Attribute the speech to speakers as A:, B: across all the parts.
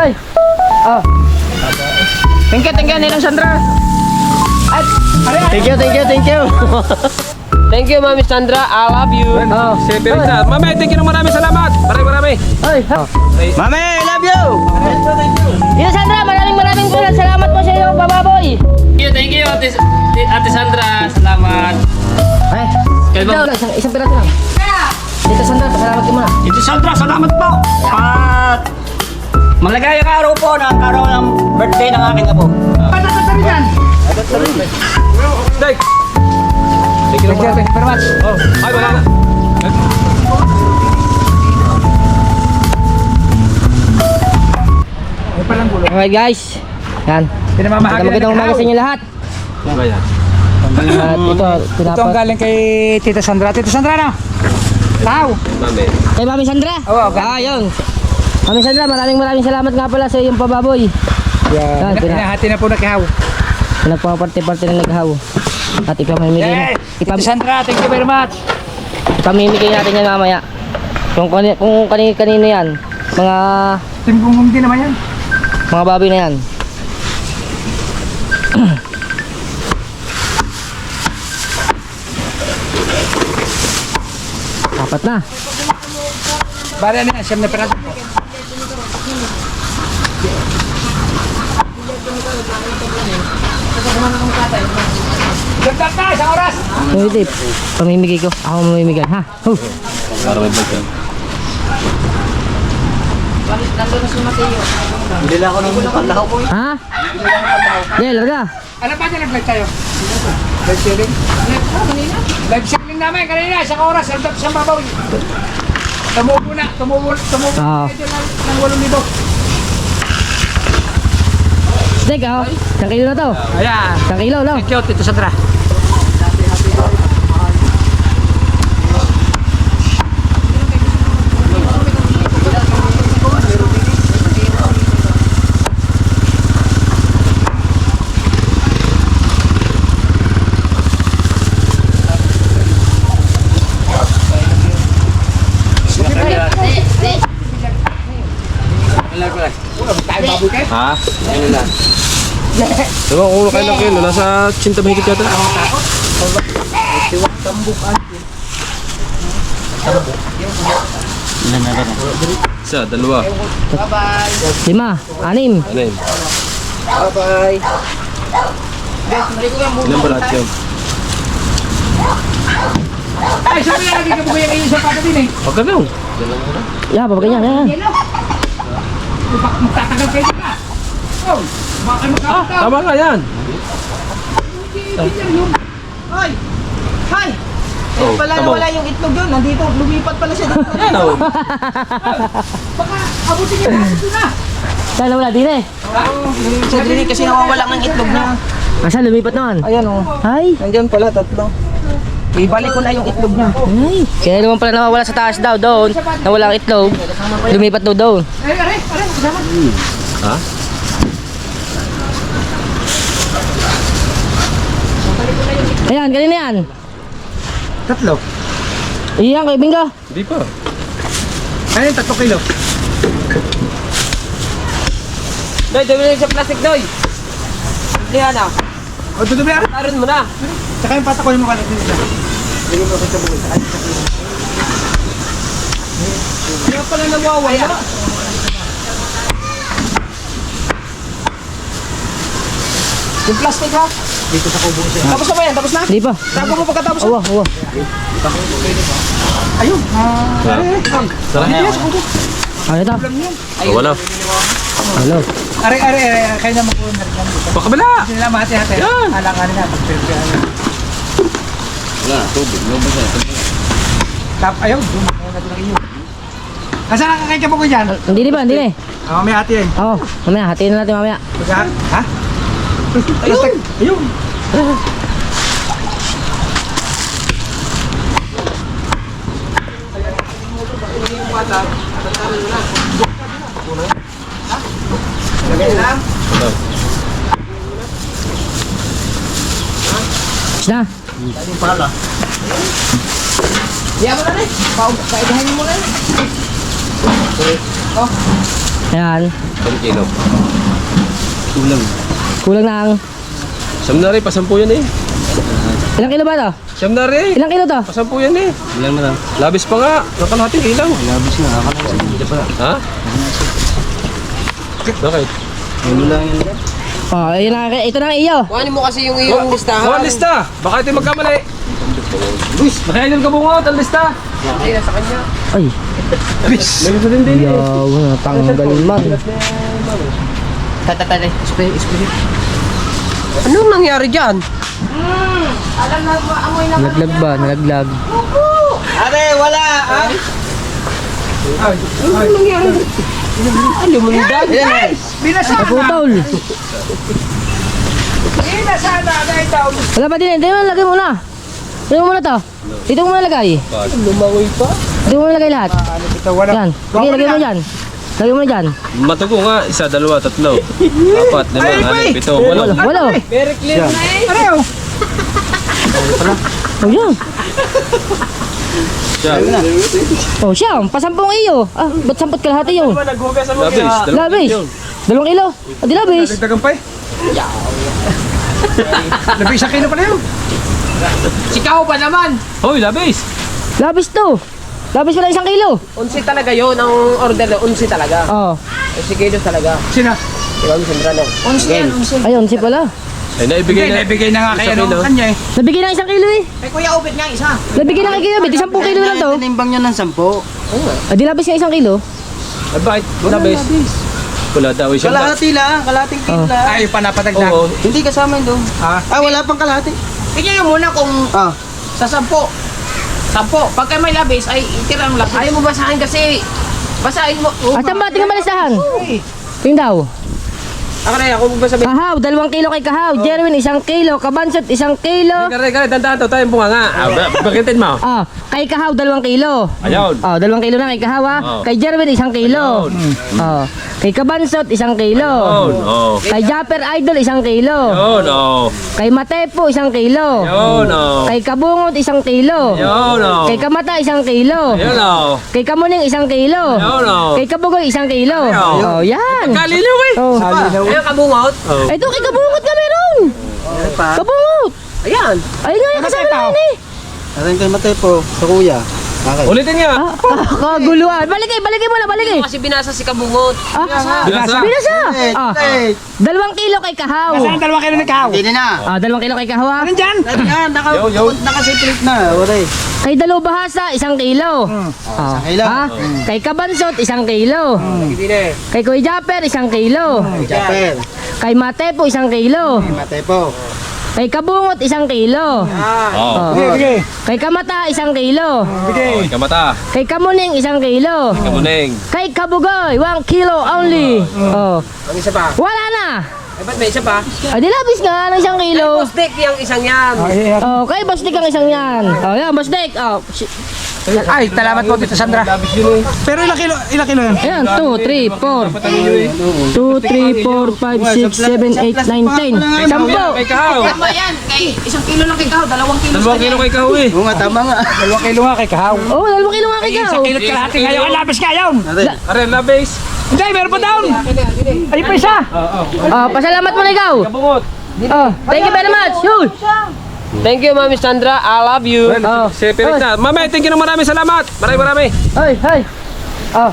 A: Ay. Oh. Thank you, Ninang Sandra. At, thank you. Thank you, Mami Sandra. I love you.
B: Oh, Mami, thank you ng maraming salamat. Marami.
A: Ay,
C: Mami, I love you!
A: Tita Sandra, maraming salamat po sa iyo, bababoy.
D: Thank you, Ate Sandra. Salamat.
A: Ay, isang piraso lang. Tita Sandra, salamat ka muna.
C: Ito Sandra, salamat po! At malagay ang araw po na araw ng birthday ng aking apo.
B: Day. Thank you very much. Oh, ay wala na.
A: Alright guys, yan. Magandang umaga sa inyo lahat.
B: Ano yan?
A: At ito
E: ang galing kay Tita Sandra. Tita Sandra na! Tao!
B: Mami.
A: kay Mami Sandra.
E: Oo, okay.
A: Yun. Mami Sandra, maraming salamat nga pala sa iyong pababoy.
E: Yan. Hinahati na po na kihaw.
A: Nagpaparte-parte na naghahaw. At ipamimigay na.
E: Tita Sandra, thank you very much.
A: Ipamimigay natin yan mamaya. Kung kanino yan.
E: Timbungong din naman yan.
A: Mga baboy na yan. Apat na.
E: Bari ano yan, siyam na peraso po. Dagdag na, isang oras!
A: Pwede. Pamimigay ko. Ako mamimigay. Ha?
B: Para may bagyan.
C: Hindi lang ako ng panlahaw po.
A: Ha? Yeah, larga.
E: Ano pa dyan nag-live tayo? Live sharing? Live sharing namin kanina, isang oras, isang babaw. Tumubo na.
A: Oo.
E: Medyo ng 8,000.
A: Steak, oh. 1 kilo na to.
E: Ayan.
A: 1 kilo, no?
E: Thank you, Tito Sandra.
B: Ha? Ano na? Diba kung ulo kayo ng kilo, nasa 80 mahigit yata. Isa, dalawa.
A: 5, 6.
B: Ano yun?
E: Bye-bye.
B: Ilan ba lahat yun?
E: Ay, sabi na lagi ka po yung isang pata din eh.
B: Huwag ka lang.
A: Yeah, babagay niya. Yan.
E: Magtatagal kayo ka. Oh, baka magkakataw.
B: Tama nga yan.
F: Hoy! Hi!
B: Oh,
F: Pala
B: tama.
F: nawala yung itlog yun. Nandito, lumipat pala siya dito.
B: Yan o.
E: Baka abutin niyo na.
A: Saan wala din eh?
F: Siya din kasi nawawala ng itlog niya.
A: Asa lumipat naman?
F: Ayan o.
A: Ay.
F: Nandiyan pala, tatlo. Ibalik ko na yung itlog niya.
A: Ay. Kaya naman pala nawawala sa taas daw doon. Nawala ang itlog. Lumipat daw doon.
E: Are, kasama.
B: Ha?
A: Ayan, kanina yan.
E: Tatlo.
A: Iyan kay Bingo.
B: Hindi pa.
E: Ano yung 3 kilo?
D: Doy, dami na sa plastic, Doy. Hindi na.
E: O, tutubi ara.
D: Tarin mo na.
E: Tsaka yung pata ko yung makalit nila. Hindi mo kita buhay.
D: Kaya pala nawawala.
F: Yung plastic ha?
E: Dito sa kubo siya.
F: Tapos na ba yan? Tapos na?
A: Hindi pa.
F: Tago mo pagkatapos.
A: Awa.
E: Ayun.
B: Sarap.
A: Ano ito?
B: Oh, wala.
A: Hello.
E: Are. Kaya naman po na rin.
B: Baka kabila.
E: Kasi nila mahati-hati.
B: Yan.
E: Alang-alang na.
B: Wala, tubig. Lumabas na.
E: Ayaw. Ayaw natin ng iyo. Nasaan ang kakay po ko dyan?
A: Hindi ba? Hindi eh.
E: May hati yan.
A: Oo. Mamaya, hatiin na natin mamaya.
E: Ha? Ayun. Ayun.
A: Na.
F: Diyan mo na rin. Paidahan mo na rin.
A: Ayan.
B: 10 kilo.
A: Kulang ng...
B: Siyam na rin, pasampu yan eh.
A: Ilang kilo ba to?
B: Siyam na rin.
A: Ilang kilo to?
B: Pasampu yan eh.
C: Ilan mo lang?
B: Labis pa nga. Nakalahating ilang.
C: Labis na, akala ko.
B: Ha? Bakit?
C: Ano lang yun?
A: Oh, ayun na. Ito na ang iyo.
D: Kuhanin mo kasi yung iyong listahan.
B: Oh, lista. Baka ito magkamali. Baka yun kabungot, ang lista.
D: Ay, nasa kanya.
A: Ay.
B: Meron sa din din eh.
A: Yaw, natanggal man.
D: Tatatali. Spray. Anong nangyari dyan?
A: Nalaglag ba? Nalaglag.
C: Ate, wala! Ha?
D: Anong nangyari? Lumundag.
A: Naputol.
E: Sana na itaw.
A: Wala pa din. Hindi mo lagay muna. Dito mo muna to. Dito mo muna lagay.
D: Lumangoy pa.
A: Dito mo muna lagay lahat.
E: Wala.
A: Yan. Lagay mo dyan. Lagay mo dyan.
B: Matugo nga. Isa, dalawa, tatlo. Apat, lima, anim, pito, walo.
A: Walo.
D: Very clear na eh.
E: Pareho.
A: Oh, yan.
B: Siya.
A: Oh, siya. Pasampung iyo. Ah, ba't sampot kalahati yun?
B: Labis.
A: Labis. 2 kilo. Ah, di labis.
E: Dagdagan pa eh. Labis 1 kilo pala yun.
D: Sikaw pa naman.
B: Hoy, labis.
A: Labis to. Labis pala 1 kilo.
D: 11 talaga yun. Ang order na 11 talaga.
A: Oh.
D: 11 kilos talaga.
E: Sina?
D: Diba, Sandra no? 11
A: Ayun, si pala.
B: Ay, naibigay na.
E: Naibigay na nga kay
B: Isang
E: ano
B: kilo.
E: kanya eh.
A: Nabigyan ng 1 kilo eh.
D: Kay Kuya Obed nga isa.
A: Nabigyan ng 1 kilo. 10 kilo lang to.
C: Tinimbang nyo ng 10.
A: Ah, di labis nga 1 kilo.
B: Ay, bakit? Labis. Wala daw. Siya ba?
C: Kalahati lang, kalahating kilo lang.
E: Ay, panapadagdag.
B: Oo.
C: Hindi kasama yun doon.
E: Ah.
C: Wala pang kalahati.
D: Tingnan nyo muna kung
C: Ah.
D: sa 10. 10. Pagka may labis, ay itira ang labis. Ayaw mo basahin kasi. Basahin mo.
A: Ah, saan ba? Tingnan mo listahan. Tingnan daw.
D: Ako na yan, kung magbasabi.
A: Kahaw, 2 kilo kay Kahaw. Jerwin, 1 kilo. Kabansot, 1 kilo.
B: Kare, dandahan to. Tayong bunga nga. Bakitin mo.
A: Ah, kay Kahaw, 2 kilo.
B: Ayun.
A: Oh, 2 kilo na kay Kahaw ha.
B: Oh.
A: Kay Jerwin, 1 kilo. Oh. Kay Kabansot, 1 kilo.
B: Yun, oh.
A: Kay Japper Idol, 1 kilo.
B: Yun, oh.
A: Kay Matepo, 1 kilo.
B: Yun, oh.
A: Kay Kabungot, 1 kilo.
B: Yun, oh.
A: Kay Kamata, 1 kilo.
B: Yun, oh.
A: Kay Kamuning, 1 kilo.
B: Yun, oh.
A: Kay Kabugoy, 1 kilo.
B: Ayun.
A: Oh, yan.
B: Kaliliw eh.
A: Oh.
D: Ayun, kabungot.
A: Ito, kay Kabungot ka meron. Kabungot.
D: Ayan.
A: Ay nga, yung kasama namin eh.
C: Atin kay Matepo, sa kuya. Okay.
B: Ulitin nga.
A: Kaguluhan. Baligay mo na, baligay.
D: Kasi binasa si kabungot.
A: Ah,
B: Binasa.
A: binasa.
C: Eh,
A: Ah,
C: eh.
A: 2 kilo kay Kahaw.
E: Saan 2 kilo ng kahaw?
C: Hindi na.
A: Ah, 2 kilo kay Kahaw ha.
E: Ano dyan?
C: Yan,
B: Yo.
C: nakasiplit na. Wala eh.
A: Kay Dalubahasa, 1 kilo. Ah,
C: kilo.
A: ha? Kay Kabansot, 1 kilo.
D: Hindi na eh.
A: Kay Kuya Japper, 1 kilo.
C: Japper.
A: Kay Matepo, 1 kilo.
C: Matepo.
A: Kay Kabungot, 1 kilo.
B: Oh.
A: Oh.
E: Bigay.
A: Kay Kamata, 1 kilo.
B: Oh, kamata.
A: Kay Kamuning, 1 kilo.
B: Kamuning.
A: Kay Kabugoy, 1 kilo only. Oh.
D: Ang isa pa.
A: Wala na.
D: Eh, ba't may isa pa?
A: Ah, di labis nga ng 1 kilo.
D: Postek yung isang yan.
A: Oh, kay Bastik ang isang yan. Oh, yan, Bastik. Oh,
E: Ay, salamat po Tita Sandra. Pero ilang kilo yan?
A: ayan, 2, 3, 4. 2, 3, 4, 5, 6, 7, 8, 9, 10. Sampo.
B: Kay Kahaw.
D: Tama yan. Kay 1 kilo lang kay Kao. 2 kilo.
B: 2 kilo kay Kahaw eh.
C: Oo nga, tama nga.
E: 2 kilo nga kay kahaw.
A: Oh, 2 kilo nga kay Kao.
E: 1 kilo at kalahati ngayon. Ang labis ngayon.
B: Are, labis.
E: Hindi, meron pa down. Ay, pa isa.
A: Oh, pasalamat mo na ikaw.
B: Kabungot.
A: Oh, thank you very much. Yun.
D: Thank you, Mami Sandra. I love you.
A: Oh.
B: Separate na. Mami, thank you ng maraming salamat. Marami.
A: Ay, ay. Oh.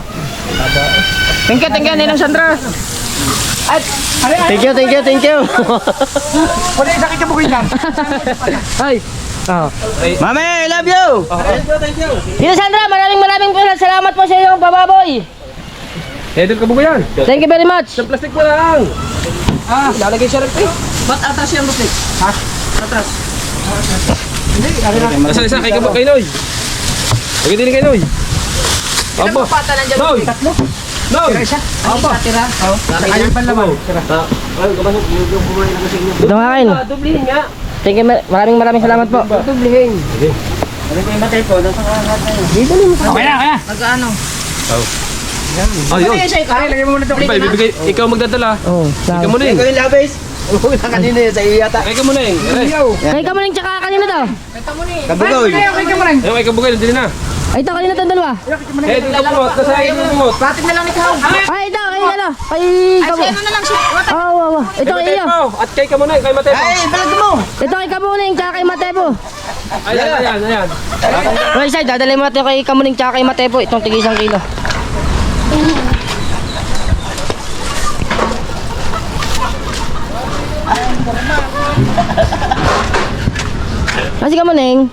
D: Thank you, Ninang Sandra.
A: Thank you.
E: Wala yung sakit ka bukoy dyan.
A: Ay. Oh.
C: Mami, I love you.
A: Tito Sandra, maraming salamat po sa iyong pababoy.
B: Headed ka ba yan?
A: Thank you very much.
B: Sa plastic mo lang.
D: Lalagay siya rin. Ba't atas yan, Buslik? Ha? Atas.
B: Isa kay Noy. Pagkiti ni kay Noy.
D: Ilang
B: Opo.
D: pata nandiyan?
B: Noy. Noy.
D: Opo. Tira.
E: Ayun pa naman.
A: Ito nga kain.
D: Dublihin nga.
A: Thank you, maraming salamat po.
D: Dublihin.
E: Okay na.
D: Magkano?
B: Ayun.
E: Ay, lagay mo muna ito.
B: Ibay, bibigay. Ikaw magdadala.
A: Oh,
B: Ikaw mo na
C: Ikaw yung labis. Una kanina yun, sa iyo yata.
B: Ikaw mo na eh.
A: kay Kamuning tsaka kanina to.
C: Kabugoy.
E: Okay ka mo rin.
B: Ay, ikaw bugay. Hindi na.
A: Ay, ito kanina to dalawa.
B: Headed ka bungot. Nasa headed ka bungot.
D: Platin na lang ni Kao.
A: Ay, ito kanina ano, kay Kamo.
D: Ano na lang siya?
A: Oo. Ito kay iyo.
B: At kay Kamunay, kay Matepo.
A: Ito kay Kamuning, tsaka kay Matepo.
B: Ayan.
A: Okay, sir, dadalhin mo natin kay Kamuning, tsaka kay Matepo. Itong tig 1 kilo. Kasi Kamuning.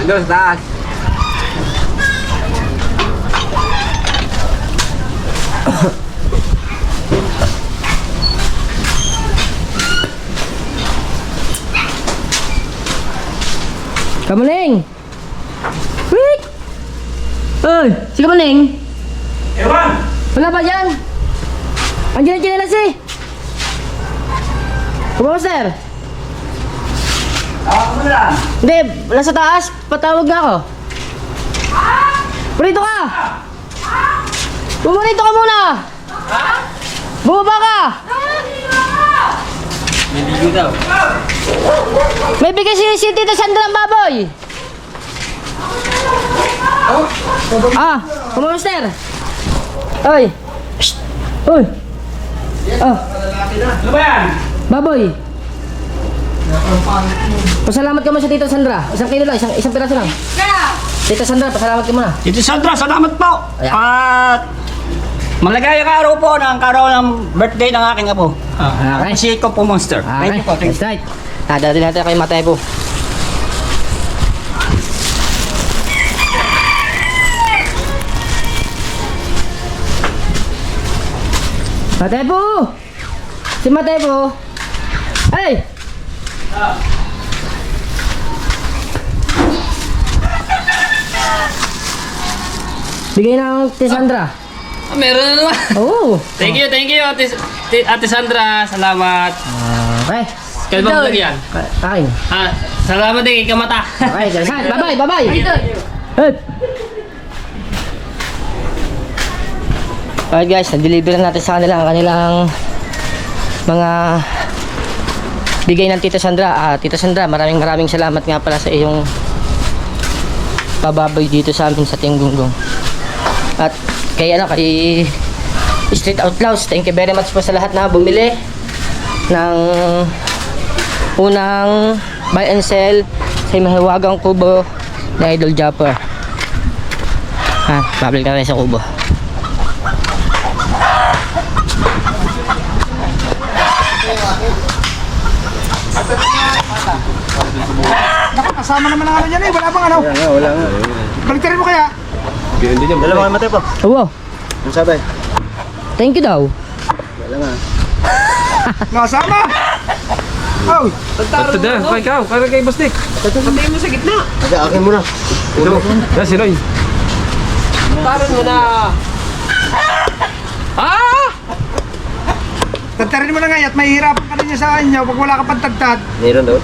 B: Andun sa taas.
A: Kamuning! Wait! Oy, si Kamuning!
C: Ewan!
A: Wala ba dyan? Andiyan ang chinelas eh! Kumawa, sir?
C: Ako na lang.
A: Hindi, nasa taas. Patawag nga ako. Purito ka! Pumarito ka muna! Bumaba ka!
C: Naligo daw.
A: May bigay si Tita Sandra ng baboy! Ah, kumawa, sir? Oy! Shh! Oy! Oh,
C: Ano ba yan?
A: baboy! Pasalamat ka mo sa Tita Sandra. 1 kilo lang, isang piraso lang. Tita Sandra, pasalamat ka muna.
C: Tito Sandra, salamat po.
A: Ayan.
C: At maligayang araw po ng araw ng birthday ng aking apo.
A: Okay.
C: Appreciate ko po, Monster. Thank you po. Thank you.
A: That's right. Dadalhin natin kay Matepo. Matepo! Si Matepo! Hey! Bigay ng Tisandra.
D: Meron na naman.
A: Oo.
D: Thank you, Ate Sandra. Salamat.
A: Okay.
D: Kaya bang lagyan?
A: Kain.
D: Salamat din kay Kamata.
A: Okay, guys. Bye-bye, bye-bye. Hey. Alright guys, na-deliver natin sa kanila ang kanilang mga bigay ng Tita Sandra. Tita Sandra, maraming salamat nga pala sa iyong pababoy dito sa amin sa Tinggunggong. At kay Street Outlaws, thank you very much po sa lahat na bumili ng unang buy and sell sa mahiwagang kubo na Idol Japper. Babalik na tayo sa kubo.
E: Kasama naman ang ano dyan eh. Wala bang ano?
B: Wala nga.
E: Baliktarin mo kaya?
B: Hindi niya. Dalawa kay Matepo.
A: Oo.
B: Ano sabi?
A: Thank you daw.
B: Wala nga.
E: Nasama! Oh!
B: Ito na. Ikaw. Kaya kay Bastik.
D: Patayin mo sa gitna.
B: Aga, akin muna. Ito. Yan, si Roy.
D: Taran mo na.
E: Tagtarin mo na nga at mahihirapan ka rin niya sa inyo pag wala ka pang tagtad.
B: Meron daw.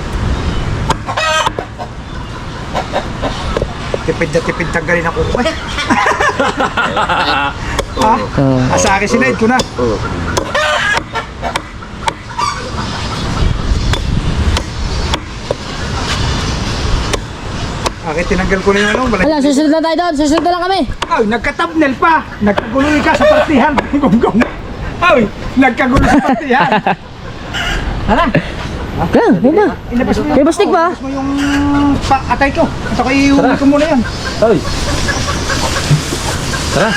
E: Tipid na tipid tanggalin ako. Ay! Ha?
A: Oh.
E: Sa akin sinayad ko na.
B: Oo.
E: Bakit tinanggal ko na yung ano?
A: Ayan, susunod na tayo doon. Susunod na lang kami.
E: Ay, nagka-thumbnail pa. Nagkaguloy ka sa partihan. Gonggong. Ay, nagkagulo sa partihan. Hala.
A: Kaya, may ba?
E: Inabas mo
A: May bastik ba?
E: Inabas mo yung atay ko. Ito kayo iuwi ko muna yan.
B: Hoy. Tara.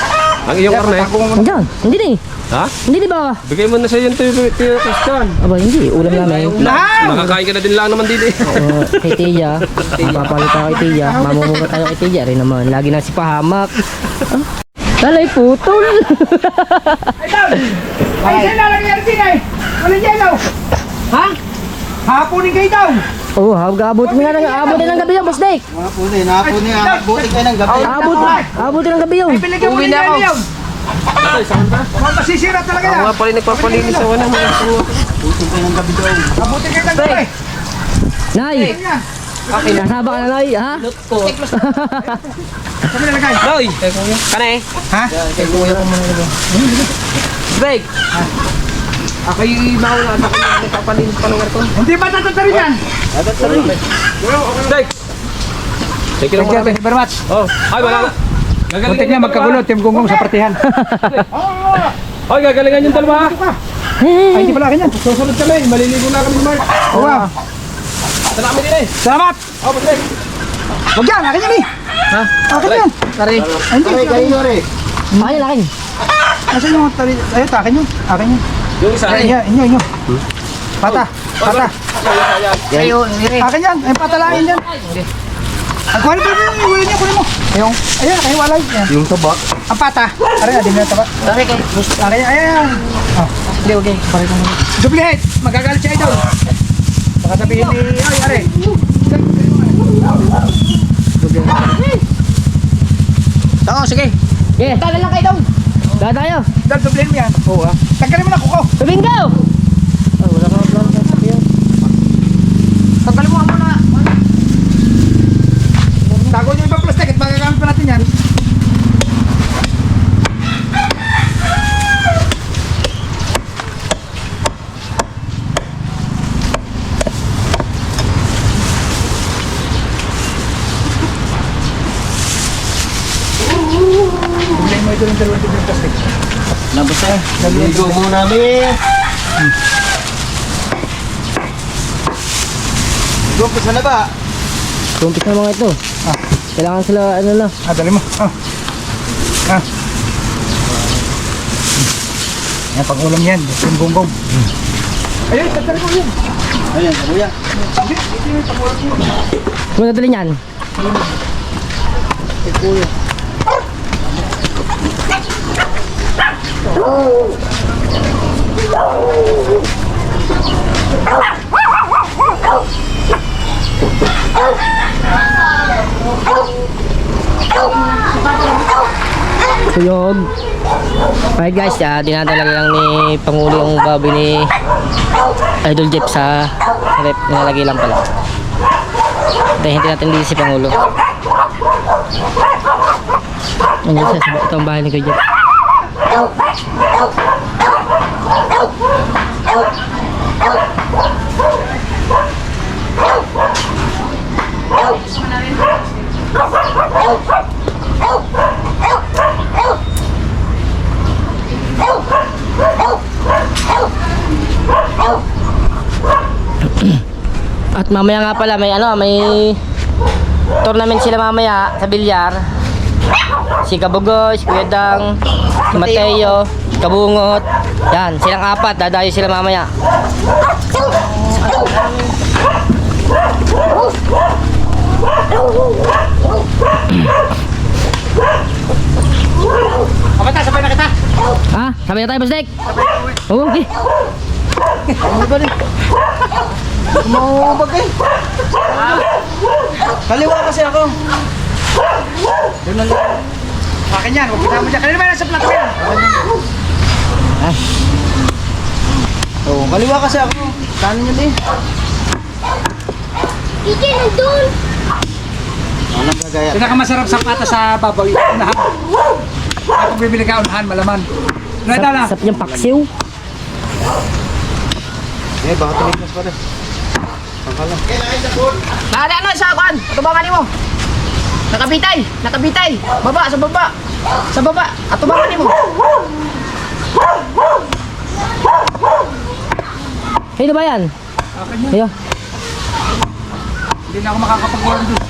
B: Ang iyong karne.
A: Andiyan. Hindi ni.
B: Ha?
A: Hindi di ba?
B: Bigay mo na sa iyo yung Christian.
A: Aba, hindi. Ulam namin.
B: Makakain ka na din lang naman dito eh.
A: Kay Tia. Papalit ako kay Tia. Mamumugot tayo kay Tia rin naman. Lagi na si pahamak. Talay putol.
E: Ay, saan lalagay yan din eh? Walang yelo.
A: Ha?
E: Hapunin kayo daw.
A: Oo, abutin nga ng abutin ng gabi yung boss Dick.
E: Hapunin kayo ng gabi.
A: Abutin ng gabi yung.
E: Ay, pinagyan mo na yelo yun. Masisira talaga yan.
B: Ako nga pala yung nagpapalinis sa una.
E: Haputin kayo ng gabi.
A: Nay. Nasaba ka na, Nay, ha?
E: Saan mo nalagay?
B: Loy! Kana eh.
E: Ha?
B: Break! Ako yung mauna at ako yung nagpapalinis pa ng aircon.
E: Hindi ba tatatarin yan?
B: Break! Thank you
E: Thank you very much.
B: Oh, ay wala na.
E: Kuntik niya magkagulo, Team Gonggong sa partihan.
B: Hoy, gagalingan yung dalawa.
E: Ay, hindi pala akin yan. Susunod kami. Maliligo na kami ni Mark. Oo nga.
B: Tala kami din eh.
E: Salamat!
B: Oh, Bustek.
E: Huwag yan, akin yan eh.
A: Ha?
E: Akin yan.
A: Tari.
E: Ay, hindi, akin yan.
A: Akin, akin.
E: Asan yung tali? Ayun, akin yun. Akin yun.
B: Yung isa.
E: Ay, inyo. Pata.
A: Sa'yo, nire.
E: Akin yan. Ay, patalain yan. Ang kuha nito yung iwalin niya, kunin mo. Ayun. Ayan, ay walay. Ayan.
B: Yung taba.
E: Ang pata. Aray, adin na taba.
A: Tari kay.
E: Akin yan, ayan. Oh.
A: Hindi, okay. Pare ko.
E: Duplicate. Magagalit siya idol. Baka sabihin ni, ay, are.
A: Oo, sige. Yeah. Tala lang kayo daw. Dada tayo.
E: Dal, duplihin mo yan. Oo ah. Tanggalin mo na kuko.
A: Bingo! Oh, wala ka plan sa sabihin.
E: Tanggalin mo muna. Tago niyo ibang plastic at magagamit pa natin yan. Duplihin mo ito ng dalawang tubig plastic.
A: Labos tayo.
B: Ligo muna namin. Gumpis na ba?
A: Kumpis na mga ito. Kailangan sila, ano lang.
E: Dali mo. Yan, pag-ulam yan. Yung gonggong. Ayun, dali mo yan.
B: Ayan, kuya.
A: Kung nadali niyan. Tuyog. Alright guys, dinadala lang ni Pangulo yung baboy ni Idol Jeff sa rep. Nilalagay lang pala. Dahil hindi natin dito si Pangulo. Nandiyan siya sa itong bahay ni Kuya Jeff. At mamaya nga pala may tournament sila mamaya sa bilyar. Si Kabugoy, si Kuya Dang, si Mateo, si Kabungot. Yan, silang apat, dadayo sila mamaya.
E: Kapata, sabay na kita.
A: Ha? Sabay na tayo, Bastek? Oo, okay.
E: Kumabag eh. Kaliwa kasi ako. Doon lang. Akin yan, huwag kita mo dyan. Kanina ba nasa plato yan? Oo, kaliwa kasi ako. Kanin yun eh.
G: Ike, nandun!
E: Pinakamasarap sa pata sa babaw. Unahan. Ako bibili ka unahan, malaman. Nadala.
A: Sap niyang paksiw.
B: Eh, baka tumigas pa rin.
D: Nada ano sa kuan? Atubangan nimo. Nakabitay. Baba sa baba. Sa baba. Atubangan nimo.
A: Hey, ano ba yan?
E: Akin yan.
A: Ayo.
E: Hindi na ako makakapag-warm doon.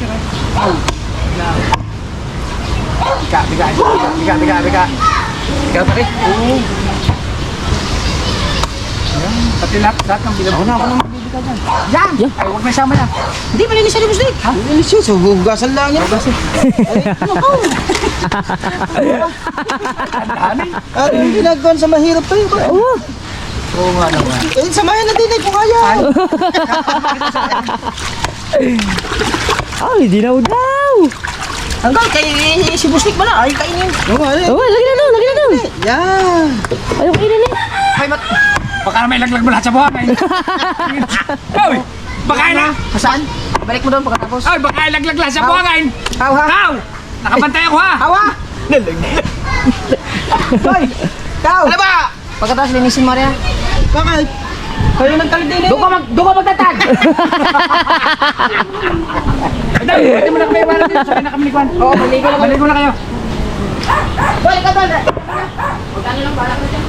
E: Biga. Biga pare. Oo. Yan, pati lahat ng bilang. Ako na magbibigay dyan. Yan!
A: Yan.
E: Ay, huwag may sama yan.
D: Hindi pa linis ni Busdik.
E: Ha? Linis yun, so hugasan lang yan. Hugasan.
F: At yung ginagawa sa mahirap tayo ba?
A: Oo.
E: Oo nga naman.
F: Eh, samayan na din eh kung kaya.
A: Ay, di daw.
F: Hanggang kay si Bustik ba na? Ay, kainin. Oo nga eh.
A: Oo, lagi na daw.
F: Yan.
A: Ayaw kainin eh.
E: Ay, baka may laglag mo lahat sa buhangin. Oy! Baka na!
D: Saan? Balik mo doon pagkatapos.
E: Ay, baka laglag lahat sa buhangin!
F: Haw, ha?
E: Kaw! Nakabantay ako ha!
F: Hawa! Hoy! Kaw!
D: Ano ba? Pagkatapos linisin mo rin.
F: Bakit? Kayo nagkalit din eh.
D: Doon ka magtatag.
E: Adam, pwede mo na kami iwanan dito. Sakay na kami ni Kwan. Oo, maligo na kayo.
D: Balik ka doon. Magkano lang balak na dyan?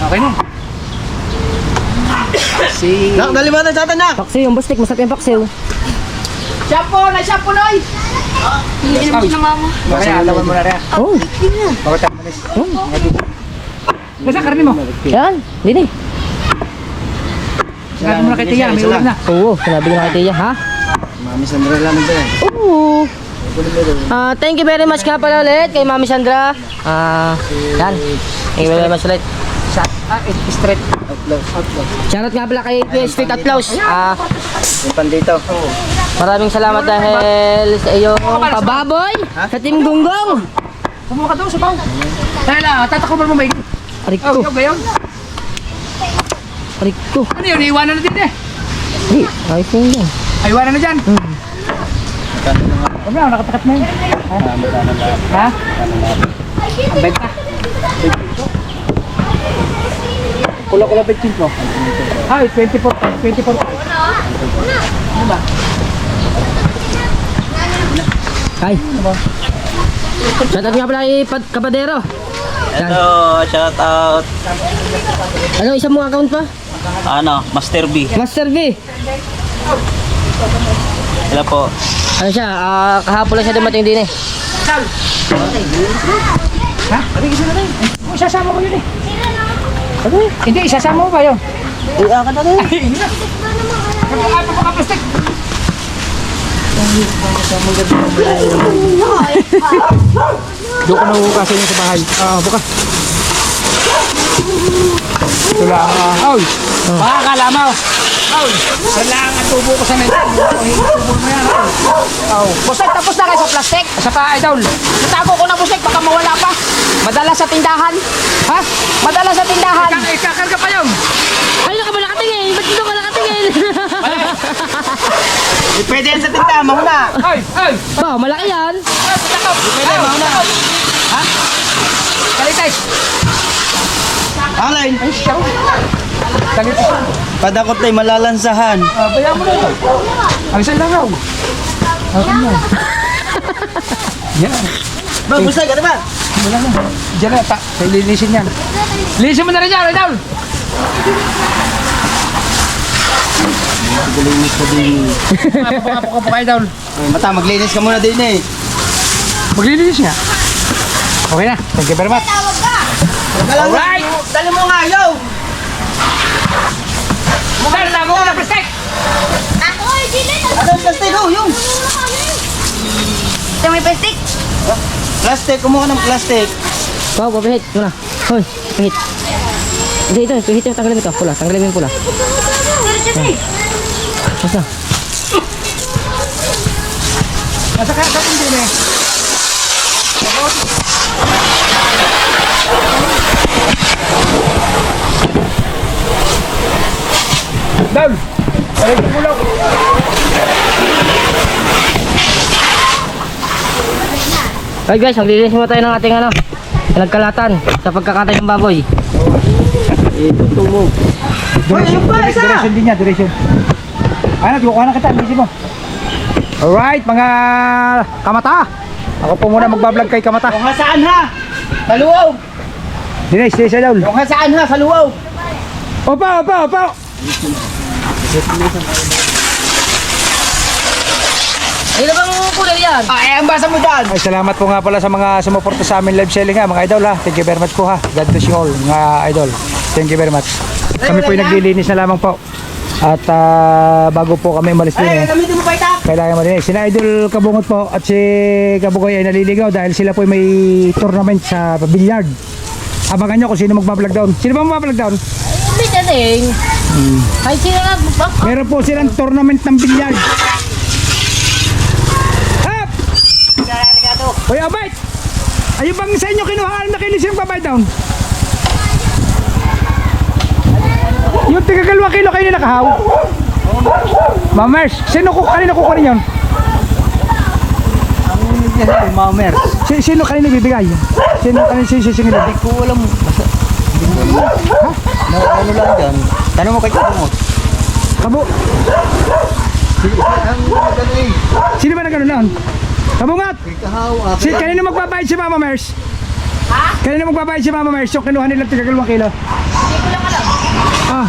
E: Okay na. Si...
F: Nalimatan sa atin na.
A: Paksiw, yung bustik, masarap yung paksiw.
D: Shampoo na, shampoo na! Ininom na mama.
E: Kaya atawan mo na rin.
A: Oh,
E: Bawat ang manis. Nasa karne mo.
A: yan, din eh.
E: Sinabi mo na kay Tia, may ulam na.
A: Oo, sinabi ko na kay Tia, ha?
F: Mami Sandra lang ito eh.
A: Oo. Thank you very much nga pala ulit kay Mami Sandra. Yan. Thank you very much ulit.
E: Straight.
A: Shoutout nga pala kay Street Applause.
F: Yung pandito.
A: Maraming salamat dahil sa iyong pababoy sa Team Gunggong.
E: Kumuha ka daw sa pao. Dahil tatakuman mo may...
A: Ariko,
E: Ikaw gayon.
A: ariko.
E: Ano yun? Iiwanan na din eh.
A: Hindi, ayos yun yan.
E: Ay, iwanan na dyan. Huwag na, nakatakat na yun. Ha? Ang benta. Kula-kula 25 mo. Ay, 24. 24.
A: Ay. Shoutout nga pala kay Kapadero.
C: Hello, shout out.
A: Ano, isa mong account pa?
C: Ano, Master B.
A: Master V.
C: Hello po.
A: Ano siya, kahapon lang siya dumating din eh.
E: Ha? Isasama ko yun eh. Hindi, isasama mo ba yun?
F: Iyakan na rin.
E: Ay, hindi na. Pagpapaplastik. Doon ko nahuhukasan yun sa bahay. Bukas. Ito lang. Oy, baka kalamaw. Oy, kailangan tubo ko sa nito. Tubo mo yan.
D: Busek, tapos na kayo sa plastic.
E: Sa pa, idol.
D: Natago ko na busek, baka mawala pa. Madala sa tindahan.
E: Ha?
D: Madala sa tindahan.
E: Ikakarga pa yun.
A: Ay, ka ba nakatingin? Ba't dito ka nakatingin?
F: Pwede yan sa tinta, mauna.
E: Ay, ay.
A: Ba, malaki yan.
E: Pwede, mauna. Ha? Kalites.
F: Alin,
E: Kalites.
F: padakot tayo malalansahan.
E: Bayaan mo na ito. Ang isang langaw. Yan.
F: Ba, busay ka na ba?
E: Wala na. Diyan na, linisin yan. Linisin mo na rin yan, idol. Apo ka, idol.
F: Ay, mata, maglinis ka muna din eh.
E: Maglilinis nga. Okay na. Thank you very much.
F: Alright! Dali mo nga, yo!
E: Dahil na ako na plastic.
F: Ano yung plastic? Oh, yung!
D: Ito may plastic.
F: Plastic, kumuha ng plastic.
A: Wow, pahit. Muna. Hoy, pahit. Hindi, ito. Pahit yung tanggalin ito. Pula. Tanggalin mo yung pula. Basta.
E: Nasa kaya din eh. Dal! Balik yung bulok!
A: Alright guys, maglilinis muna tayo ng ating nagkalatan sa pagkakatay ng baboy.
E: Direction din niya, direction. Ay, naglukuha na kita, hindi mo. Alright, mga kamata. Ako po muna magbablog kay kamata.
F: Kung saan ha? Kaluwaw!
E: Dinesh, Dinesh, Adol.
F: Kung saan ha? Kaluwaw!
E: Opa!
A: Ayun na bang kulay yan?
F: Ay, ang basa mo dyan!
E: Ay, salamat po nga pala sa mga sumuporta sa amin live selling ha, mga idol ha. Thank you very much po ha. God bless you all, mga idol. Thank you very much. Kami po naglilinis na lamang po. At bago po kami umalis din eh,
F: Gamitin mo pa ita!
E: kailangan malinis. Sina Idol Kabungot po at si Kabugoy ay naliligaw dahil sila po may tournament sa billiard. Abangan nyo kung sino magbablog down. Sino ba magbablog down?
A: Hindi ka din. Ay, sino nga?
E: Meron po silang tournament ng billiard. Hap! Hoy, abay! Ayun bang sa inyo kinuhaan na kilis yung babay down? Yung tiga 2 kilo kayo nakahaw? Mamers, kanina kukuha rin yun?
F: Mamer.
E: Sino kanina bibigay? Sino kanina sisingilin?
F: Hindi ko alam.
E: Ha?
F: Ano lang dyan? Tanong mo kay Kabungot.
E: Kabo? Sino ba na gano'n lang? Kabungat! Kanina magbabayad si Mama Mers? Ha? Kanina magbabayad si Mama Mers? Yung kinuha nilang tiga 2 kilo?
D: Hindi ko lang alam.
E: Ah.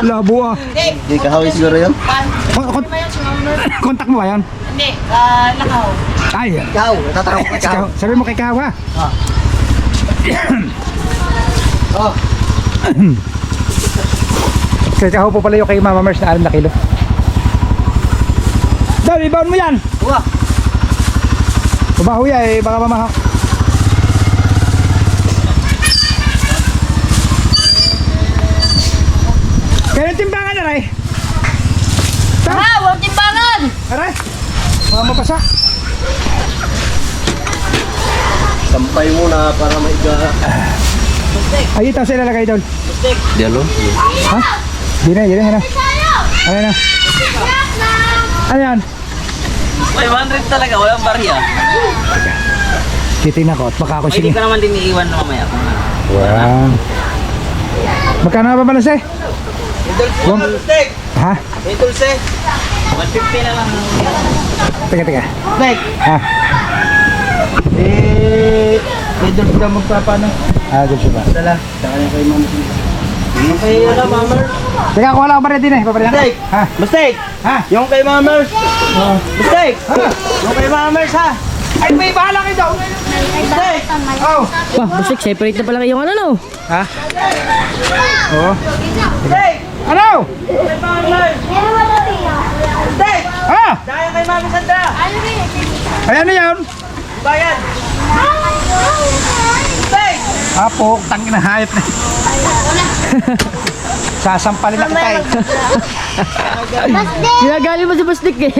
E: Labo ah.
F: Hindi kahawi siguro yun.
E: Kontak mo ba yan?
D: Hindi, nakaw.
E: Ay.
F: Ikaw, natatakot ka ikaw.
E: Sabi mo kay Kawa.
F: Oh.
E: Kay Kawa po pala yung kay Mama Mers na 6 na kilo. Dali, ibaon mo yan.
F: Uwa.
E: Babaho yan eh, baka mamaha. Kaya timbangan na rin.
D: Huwag timbangan!
E: Aray, mga mapasa.
F: Sampay muna para maiga.
E: Ay, ito sa ilalagay doon.
B: Diyan no?
E: Ha? Di na, ano na? Ano yan?
C: 500 talaga, walang barya.
E: Titignan ko at baka ako
C: Hindi
E: sige.
C: ko naman din iiwan na mamaya.
E: Wow. Magkano ba balas eh?
F: Steak!
E: Ha?
F: May dulce!
C: 150 na lang.
E: Teka.
F: Steak!
E: Ha?
F: May dulce daw magpapano.
E: Ah, good siya ba?
F: Dala. Saka niya kay Mama. Kay ano, Mama?
E: Teka, kuha lang ako pa rin din eh. Paparin ako.
F: Steak!
E: Ha?
F: Steak!
E: Ha?
F: Yung kay Mama. Steak! Yung kay Mama ha!
E: Ay, may bahala kayo daw.
F: Steak!
E: Oh.
A: Wah, busik, separate na pala yung ano no.
E: Ha? Oo.
F: Steak!
E: Ano?
F: Kay Mama! Steak!
E: Ha?
F: Daya kay Mama Sandra!
E: Ayan na yan.
F: Bayan! Steak!
E: Apo, tangin na hayop na. Sasampalin na kita eh.
A: Ginagali mo si Bastik eh.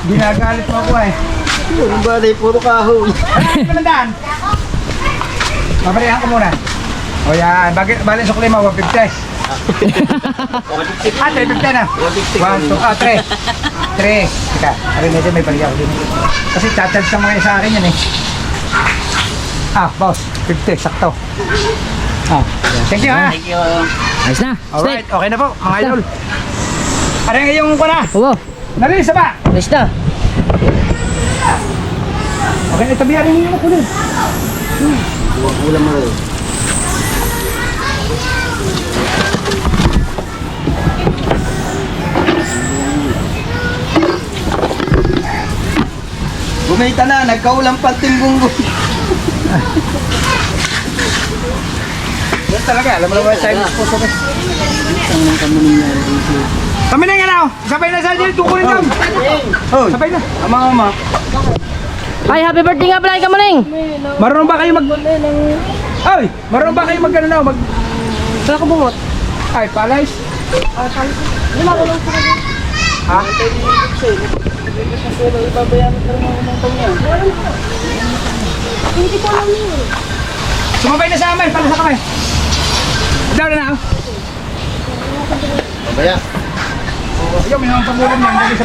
E: Ginagalit mo ako eh.
F: Yung baday, puro kahoy.
E: Ay, palandaan. Paparihan ko muna. O yan, bali sukli mo, 150. Ah, 350 na. 1, 2, 3. 3. Teka, arin medyo may baliya ko din. Kasi chat-chat ka mga sa akin yan eh. Ah, boss, 50, sakto. Ah, yan. Thank you ha.
C: Thank you.
A: Ayos na.
E: Alright,
A: Steak.
E: okay na po, mga idol. Arin yung ko na.
A: Oo,
E: Nalilis na ba?
A: ayos na.
E: Okay, itabi rin yung kunin.
F: Ulam mo rin. Bumita na, nagkaulang pantimbunggo.
E: Yan talaga, alam mo naman sa Chinese po sabi. Kami na nga na, sabay na sa dyan, tukunin daw. Oh, sabay na.
F: Ama.
A: Ay, happy birthday nga pala kay Kamuning.
E: Marunong ba kayo mag... Ay, marunong ba kayo mag ano na, mag...
A: Wala ko bungot.
E: Ay, palays. Ha? Sumabay na sa amin, palasa kami. Daw na na.
F: Babaya.
E: Ayun, may mga pangulam yan. Dali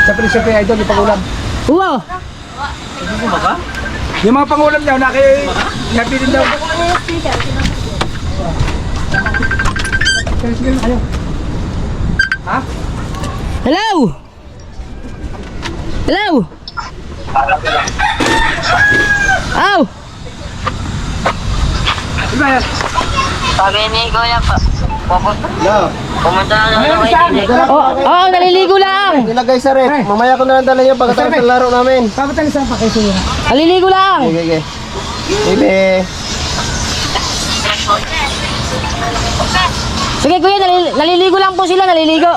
E: sa Prinsipe Idol, yung pangulam.
A: Wow.
E: Yung mga pangulam daw, napilin daw. Sige na kayo. Ha?
A: Hello. Hello. Aw.
E: Diba yan?
G: Sabi ni Kuya pa,
F: No.
G: pumunta na
E: Ayun,
G: naman
E: saan?
A: Oh, naliligo lang.
F: Nilagay sa ref. Mamaya ko na lang dala yung pagkatapos ng laro namin.
E: Papatali sa pakaiso yun.
A: Naliligo lang.
F: Okay. Bebe.
A: Sige kuya, naliligo lang po sila, naliligo.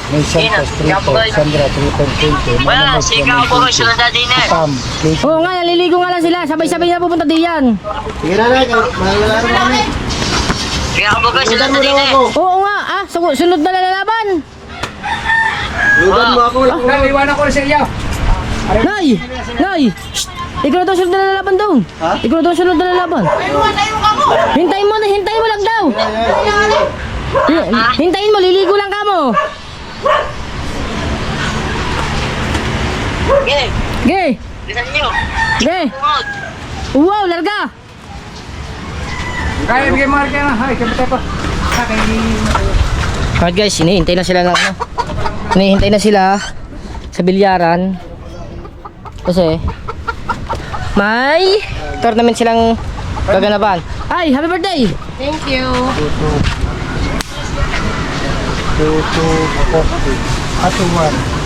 E: May Santos, Trito, Sandra, Trito, Quinte,
G: Wala, sigaw ko rin sila dati na.
E: Pam, Kate.
A: Oo nga, naliligo nga lang sila. Sabay-sabay na pupunta diyan.
F: Sige na, malaro namin.
G: Sigaw ko rin sila
F: Ludan mo
G: dati
F: daw
G: na.
F: ako.
A: Oo nga, sunod na lalaban.
F: Ludan mo ako.
E: Iwanan ko na sa iyo.
A: Nay! Nay! Shh! Ikaw na daw sunod na lalaban daw.
F: Ha?
A: Ikaw na daw sunod na lalaban. Hintayin mo lang daw. Hintayin mo, liligo lang ka mo.
G: Okay,
A: Ge!
G: bisan nyo.
A: Ge! Wow, larga!
E: Kaya bigay mo ka na. Hay, kapatay pa.
A: Alright guys, hinihintay na sila ng ano. Hinihintay na sila sa bilyaran. Kasi may tournament silang gaganapan. Ay, happy birthday!
D: Thank you.
E: 240. Ato 1.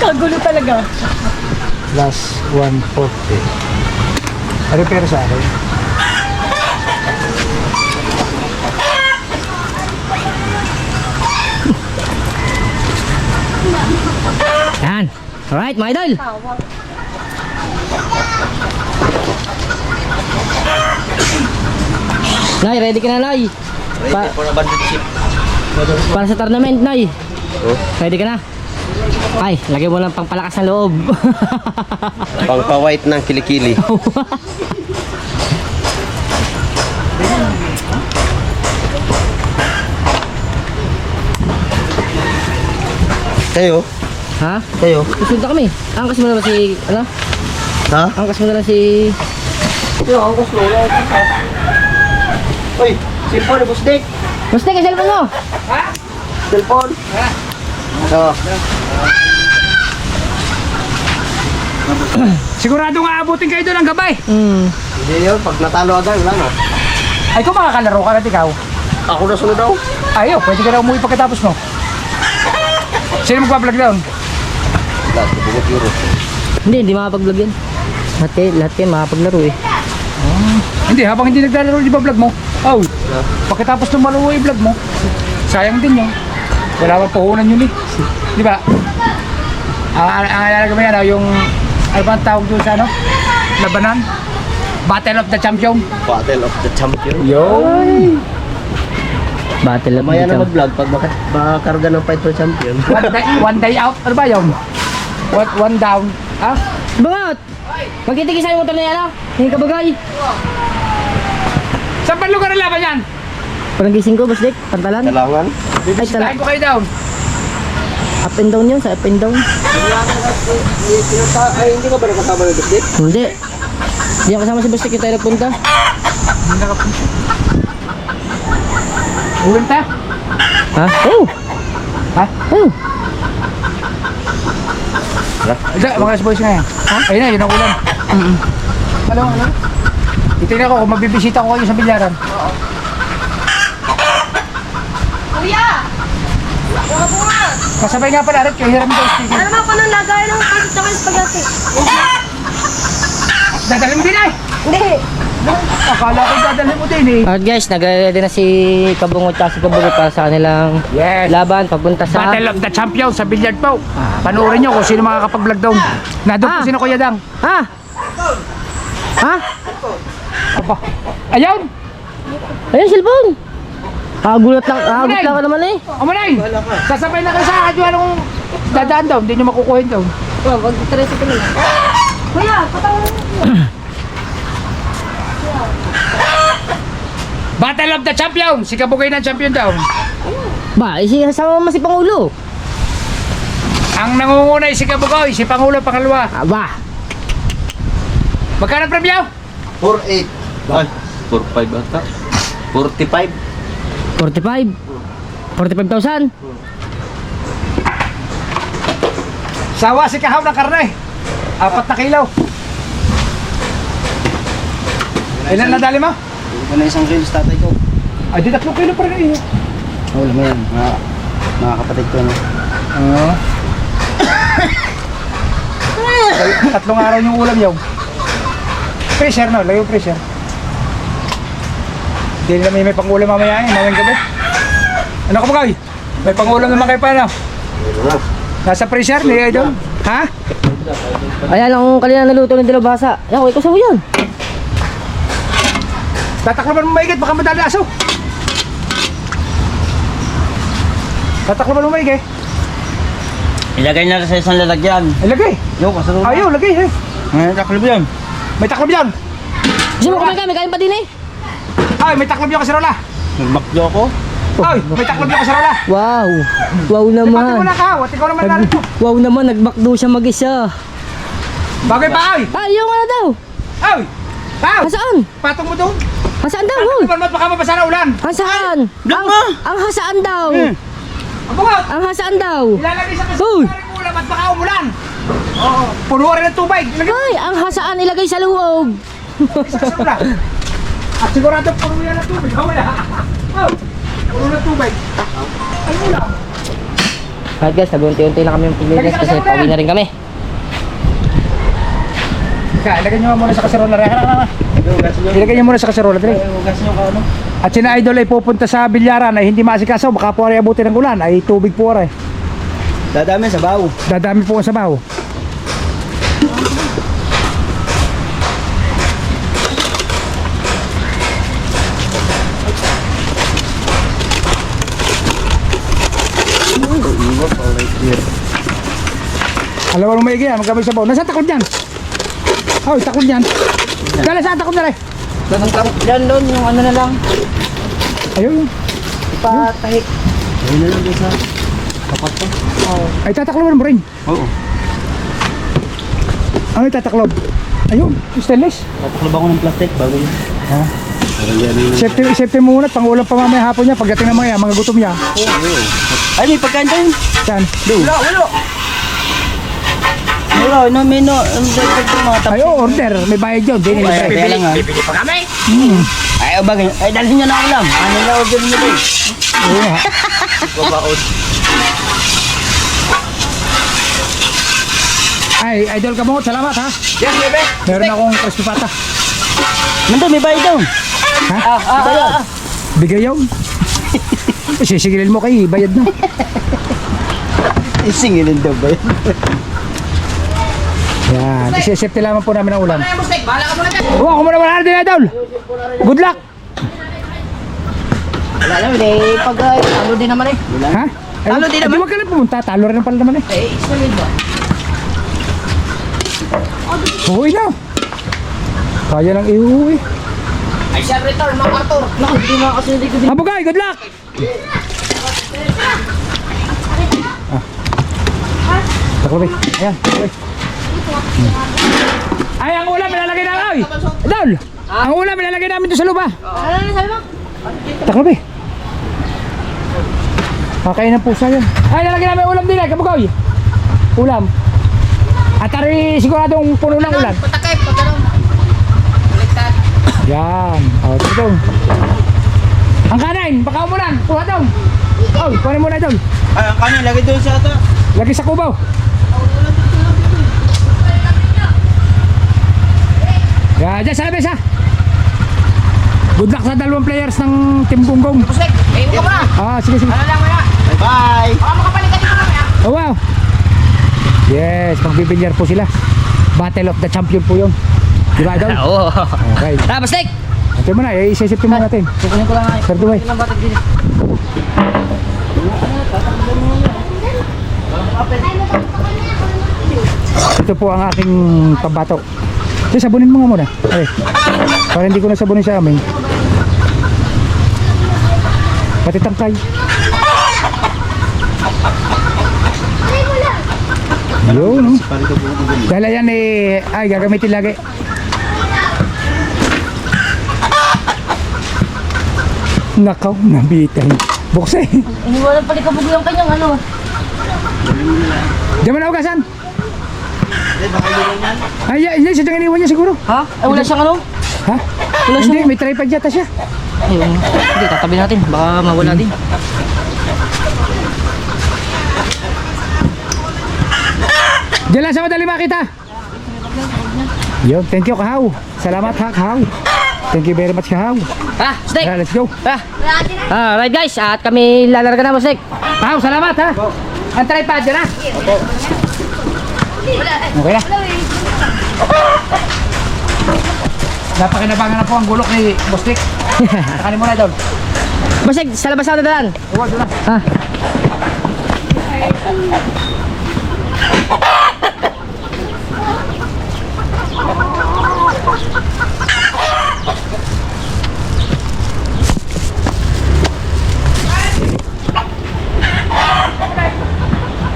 D: Kagulo talaga.
E: Plus 140. Repair sa akin.
A: Yan. Alright, mga idol. Nay, ready ka na, Nay?
B: Ready for abandoned ship.
A: Para sa tournament, Nay. Ready ka na? Ay, lagay mo lang pang palakas ng loob.
B: Pangpa-white ng kilikili. Kayo?
A: Ha?
B: Kayo?
A: Susunod na kami. Angkas mo na ba si, ano?
B: Ha?
A: Angkas mo na lang si...
F: Uy, cellphone ni Busdik.
A: Basta ka, cellphone mo!
F: Cellphone. Oo.
E: Sigurado nga abutin kayo doon ang gabay.
F: Hindi yun, pag natalo agad, wala na.
E: Ay, kung makakalaro ka na ikaw.
F: Ako na sunod daw.
E: Ayaw, pwede ka na umuwi pagkatapos mo. Sino magpa-vlog doon?
A: Hindi makapag-vlog yan. Lahat kayo makapaglaro eh.
E: Hindi, habang hindi naglalaro, di ba vlog mo? Oh, pagkatapos nung malaro yung vlog mo, sayang din yun. Wala pang puhunan yun eh. Di ba? Ang alalaga mo yan, yung, ano ba ang tawag doon sa ano? Labanan? Battle of the Champion.
B: Battle of the Champion.
E: Yun!
A: Battle of
F: Maya
A: the
F: na mag-vlog pag makakarga ng fight for champion.
E: One day out, ano ba yun? One down. Ah?
A: Bangat! Magkitigis sa'yo motor na yan ah! Hindi ka bagay!
E: Saan pa lugar ang laban yan?
A: Parang gising ko, Basdik. Pantalan.
B: Kailangan.
A: Ay,
E: Bisitahin ko kayo down.
A: up and down yun, sa up and down.
F: Ay, hindi ka ba nakasama ng Busdik?
A: Hindi. Hindi ako kasama si Basdik yung tayo nagpunta.
E: Hindi nakapunta. Uwin tayo?
A: Ha? Oh!
E: Ha?
A: Oh!
E: Hindi, mga boys na yan. Ha? Ayun na, yun ang ulan. Ano? Itignan ko kung mabibisita ko kayo sa bilyaran.
H: Kuya! Mga bunga!
E: Kasabay nga pala, Red, kay Hiram daw speaking.
H: Ano naman pa nung lagay ng pasit naman spaghetti?
E: Dadalhin mo din ay!
H: Hindi!
E: Akala ko dadalhin mo din eh.
A: Alright guys, nag-ready na si Kabungot at si Kabugot para sa kanilang
E: Yes!
A: laban pagpunta sa...
E: Battle of the Champions sa billiard po. Panoorin nyo kung sino makakapag-vlog down. Nandun po sino Kuya Dang.
A: Ha? Ha?
E: Aba. Ayun!
A: Ayun, cellphone! Hagulat lang ka naman eh.
E: Amanay! Sasabay na kayo sa radyo anong dadaan daw. Hindi nyo makukuhin daw.
A: Oh, mag-interest ko na lang.
H: Kuya, patawan mo.
E: Battle of the Champions! Si Kabugay ng champion daw.
A: Ba, isasama mo si Pangulo.
E: Ang nangungunay si Kabugay, si Pangulo pangalawa.
A: Aba,
E: Magkano premyo?
B: 4-8. Ay, 4-5 ata. 45.
A: 45. 45,000.
E: Sawa si Kahaw ng karne. 4 na kilo. Ilan na dali mo?
F: Hindi ko na isang kilos tatay ko.
E: Ay, di 3 kilo pa rin eh.
F: Wala mo yan, mga kapatid ko.
E: Oo. 3 araw yung ulam yaw. Pressure no, layo pressure. Hindi na may pangulam mamaya eh, mamayang gabi. Ano ka bagay? May pangulam naman kayo pa na. Nasa pressure, ni Idol. Ha?
A: Ayan ang kanina naluto ng dilabasa. Yan, ikaw sa'yo yan.
E: Tatakloban mo maigit, baka madali aso. Tatakloban mo maigit.
C: Ilagay na sa isang lalagyan.
E: Ay, lagay.
C: Yo, kasunod.
E: Ayaw, lagay eh.
C: Ngayon, taklob yan.
E: May taklob yan.
A: Gusto mo kumain ka? May kain pa din eh.
E: Ay, may taklob yung kasarola.
C: Nagmakdo ako.
E: Ay, may taklob yung kasarola.
A: Wow. Wow
E: Pati mo
A: naman.
E: na ka, wati ko naman narito.
A: Wow naman, nagbakdo siya mag-isa.
E: Bagay pa, ay.
A: Ayaw nga na daw.
E: Ay, Pao,
A: Saan?
E: patong mo doon.
A: Hasaan daw, hoy!
E: Bermat, baka mabasa na ulan.
A: Hasaan? Ang hasaan daw.
E: Abungot!
A: Ang hasaan daw.
E: Ilalagay sa
A: Hoy!
E: kasari ng ulam at baka umulan. Oo. Puno rin ng tubig. Ilagay
A: Hoy, ang hasaan ilagay sa loob.
E: sa kasura. At sigurado puno yan ng tubig. Wala. Oh, puno ng tubig. Ang ulam.
A: Alright guys, nag-unti-unti na kami yung paglinis kasi pauwi na rin kami.
E: Kaya, ilagay nyo muna sa kaserola. Ilagay nyo muna sa kaserola. At sina Idol ay pupunta sa bilyaran ay hindi maasikaso. Baka po ay abutin ng ulan. Ay tubig po ay.
F: Dadami sa baw.
E: Dadami po ang sabaw. Alam mo nung maigi yan, magkamay sabaw. Nasa takot yan? Oh, takot yan. Dala saan takot na rin?
F: Yan doon, yung ano na lang.
E: Ayun.
F: Patahik. Ayun na lang doon sa kapat ko.
E: Ay, tatakloban mo rin.
F: Oo.
E: Ano yung tataklob? Ayun, stainless.
F: Tataklob ako ng plastic bago yun.
E: Ha? Safety muna, pang-ulam pa mamaya hapon niya. Pagdating na mga gutom niya.
F: Ay, may pagkain tayo.
E: Saan?
F: Wala, no, may no. Ang dagdag ko mga
E: Ay, order. May bayad yun. Di nila bayad.
F: Kaya lang ha.
D: Bibili pa kami.
F: Ay, bagay. Ay, dalhin nyo na ako lang. Ano na order nyo doon?
E: Oo nga. Ay, Idol Kabungot, salamat ha.
D: Yes, bebe.
E: Meron akong crispy pata.
F: Nandun, may bayad doon.
E: Ha?
F: Bayad.
E: Bigay yun. Sisigilin mo kay bayad na.
F: Isingilin daw ba yun?
E: Yan. Isisipti lamang po namin ang ulam.
D: Ano yung mistake? Bahala ka muna dyan.
E: Ako muna wala din, Idol. Good luck.
F: Wala lang, eh. Pag talo din naman eh.
E: Ha? Talo din naman. Di wag ka lang pumunta. Talo rin pala naman eh.
F: Eh, solid ba?
E: Uwi na. Kaya lang iuwi.
D: Ay, siya return, mga Arthur.
F: Naku, hindi mga kasunod ko din.
E: Abugay, good luck. Taklabi. Ayan. Taklabi. Ay, ang ulam ilalagay namin. Ay, Idol. Ang ulam ilalagay namin doon sa lupa.
H: Ano na sabi mo?
E: Taklabi. Kakain ng pusa yan. Ay, ilalagay namin ulam din eh. Kabugoy. Ulam. At ari siguradong puno ng ulan.
D: Patakay, pagkaroon. Baliktad.
E: Yan. O, ito. Ang kanin, baka umulan. Kuha doon. Oh, kuha muna doon.
F: Ay, ang kanin, lagay doon sa ata.
E: Lagi sa kubaw. Yan, dyan sa labis ha. Good luck sa dalawang players ng Team Gunggong.
D: Mistake, kayo ka muna.
E: Ah, sige, sige.
D: Ano lang muna.
F: Bye!
D: Baka makapalik ka dito mamaya.
E: Oh, wow. Yes, magbibilyar po sila. Battle of the Champion po yun. Di ba, Idol?
A: Oo.
E: Okay.
A: Ah, mistake!
E: Ito mo na, isisipin mo natin.
F: Kukunin ko lang ay.
E: Sir Duway.
F: Ilang batag din.
E: Ito po ang aking pambato. Ito, sabunin mo nga muna. Ay, para hindi ko na sabunin sa amin. Pati tangkay. Yun, no? Dahil yan eh, ay gagamitin lagi. Nakaw, nabitan. Bukse.
H: Iniwanan pala kabog yung kanyang ano.
E: Diyan mo na ugasan. Ay, yan, siya dyan iniwan niya siguro.
F: Ha? Ay, wala siyang ano?
E: Ha? Hindi, may tripod yata siya.
A: Ayun. Hindi, tatabi natin. Baka mawala din.
E: Diyan lang sa madali makita. Yo, thank you Kahaw. Salamat ha Kahaw. Thank you very much Kahaw.
A: Ah, mistake!
E: Let's go.
A: Alright guys, at kami lalarga na mistake.
E: Kahaw, salamat ha. Ang tripod dyan ha. Okay na. Napakinabangan na po ang gulok ni Bostik. Nakanin mo na doon.
A: Mistake, sa labas na daan.
E: Huwag doon na.
A: Ah.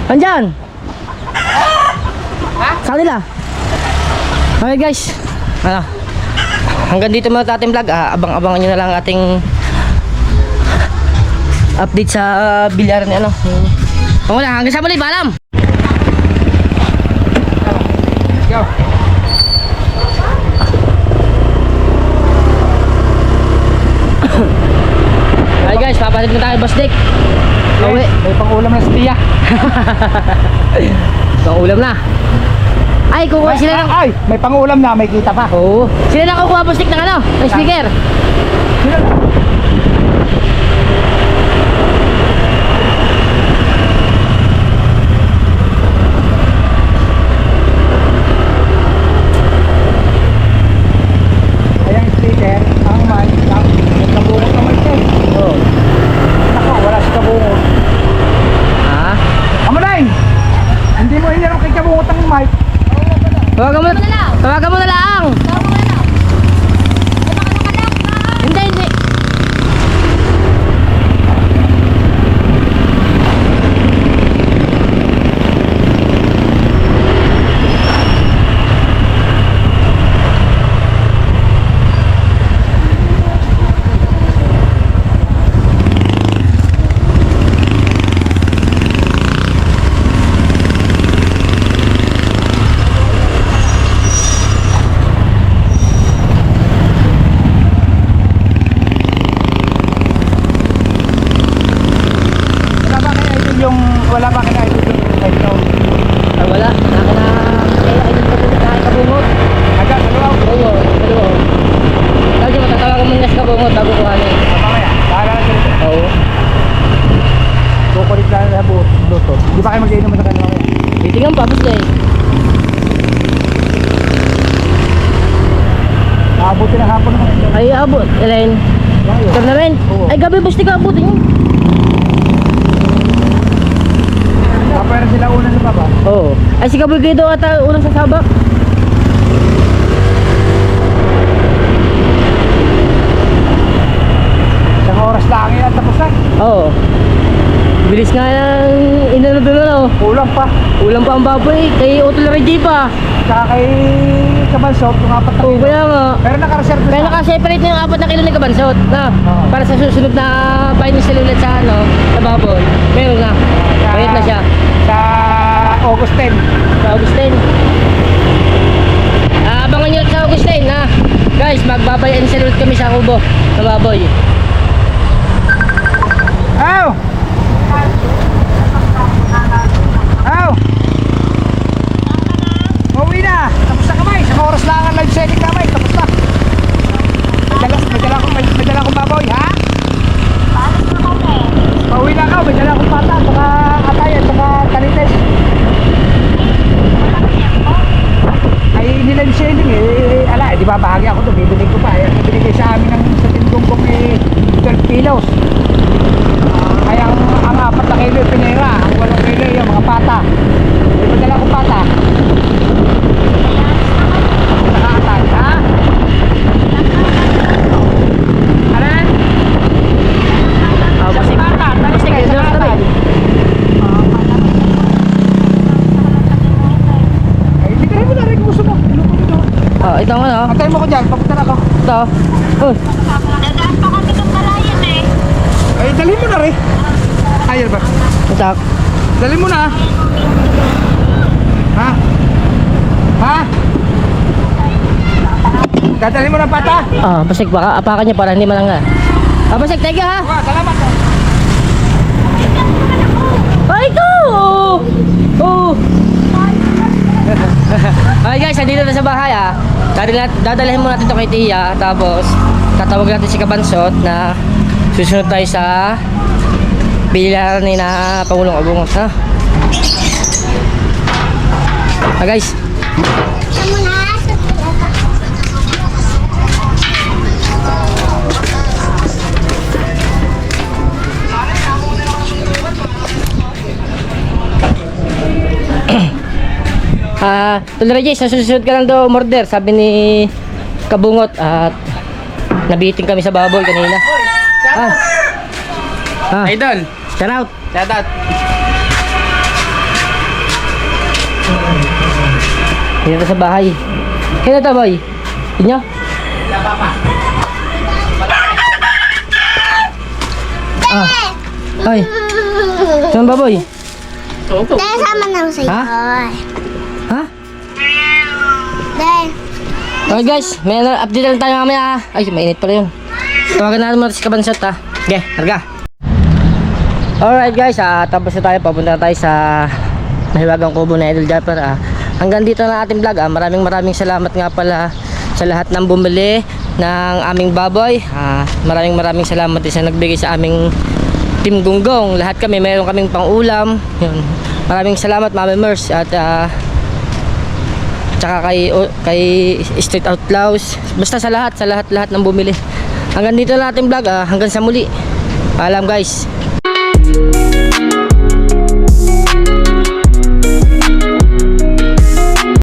A: Andyan! Sa kanila. Okay guys. Ano? hanggang dito muna ating vlog. Abang-abangan nyo na lang ating update sa bilyar ni ano. Wala, hanggang sa muli, paalam!
E: Go.
A: Hi guys, papalit na tayo, Boss Dick. Uwi.
E: May pang-ulam na si Tia.
A: Pang-ulam na. Ay, kukuha sila ng...
E: Ay, may pang-ulam na, may kita pa.
A: Oo. Sila na kukuha, Boss Dick, ng ano? Ng speaker.
E: Ayan yung speaker, ang mic, ang kabungot ng mic eh.
A: Oo.
E: Nako, wala si kabungot.
A: Ha?
E: Amalay! Hindi mo hinarap kay kabungot ang mic.
A: Tawagan mo na lang. Tawagan mo na lang. Hindi, hindi.
E: Wala ba kaya idol yung mic no?
A: Ah, wala. Ay, kabungot.
E: Aga, dalawa.
A: Oo, dalawa. Lagi mo, tatawagan mo niya sa kabungot bago kuhanin.
E: Mamaya, bahala na sila.
A: Oo.
E: Kukulit lang na Bluetooth. Di ba kayo mag-iinom sa kanila mamaya?
A: Titingnan pa, Boss Dick.
E: Aabuti ng hapon naman ito.
A: Ay, abot. Elaine. Ito na rin.
E: Oo.
A: Ay, gabi, Boss Dick, abutin yun.
E: Kapera sila una sa baba.
A: Oo. Ay, si Kaboy Guido ata unang sasabak.
E: Isang oras lang yan, tapos na.
A: Oo. Bilis nga ng inano doon ano.
E: Kulang pa.
A: Ulang pa ang baboy. Kay Otto Larigi pa.
E: Saka kay Kabansot, yung 4 na
A: Oo,
E: kilo.
A: kaya nga.
E: Pero naka-reserve
A: Kaya
E: na.
A: naka-separate na yung 4 na kilo ni Kabansot. Na,
E: Oo.
A: para sa susunod na financial ulit sa ano, sa baboy. Meron na. Bayad na siya.
E: Sa August 10.
A: Sa Augustine. Abangan nyo sa Augustine ha. Guys, magbabayan sila ulit kami sa Kubo. Sa baboy.
E: Aw! Aw! Mauwi na! Tapos na kamay! Isang oras lang ang live selling kamay! Tapos na! May dala akong baboy, ha? Mauwi na ako! May dala akong pata! Saka atayan! Saka kalites! Ay nilive selling eh! Ala, di ba bahagi ako ito? Bibiling ko pa! Ayan, binigay sa amin ng sa tindonggong eh 12 kilos! Ay ang 4 na kilo yung pinera, ang 8 kilo yung mga pata. May padala akong pata. Nakakatay, ha? Alin?
A: Basta
E: pata, talis kayo sa nakatay. Ay, bigay mo na rin kung gusto mo. Iluto mo doon.
A: Ito nga no.
E: Antayin mo ko dyan, papunta na ako.
A: Ito. Oh.
G: Dadaan pa kami ng Kalayan eh.
E: Ay, dalhin mo na rin. Ayun ba?
A: Ito.
E: Dalhin mo na. Ha? Ha? Dadalhin mo na pata?
A: Basig, baka apakan niya para hindi malangga. Basig, thank you ha.
E: Wow, salamat.
A: Ay, ito! Oh! Ay guys, andito na sa bahay dadalhin mo natin ito kay Tia. Tapos, tatawag natin si Kabansot na susunod tayo sa bilihan ni na Pangulong Abungot ha. Guys. Tulad sa susunod ka lang daw umorder, sabi ni Kabungot at nabiting kami sa baboy kanina.
C: Idol,
A: Shout out.
C: shout out.
A: Dito sa bahay. Kaya to boy. Inyo? Ay. Saan baboy?
G: Dahil sama na ako sa'yo.
A: Ha? Ha?
G: Dahil.
A: Okay guys, may update lang tayo mamaya. Ay, mainit pala yun. Tawagan natin muna si Kabansot ha. Okay, harga. Alright guys, tapos na tayo. Papunta na tayo sa mahiwagang kubo na Idol Japper. Hanggang dito na ating vlog. Maraming salamat nga pala sa lahat ng bumili ng aming baboy. Maraming salamat din sa nagbigay sa aming Team Gunggong. Lahat kami, mayroon kaming pang-ulam. Yun. Maraming salamat Mami Mers at tsaka kay Street Outlaws. Basta sa lahat ng bumili. Hanggang dito na ating vlog. Hanggang sa muli. Paalam guys.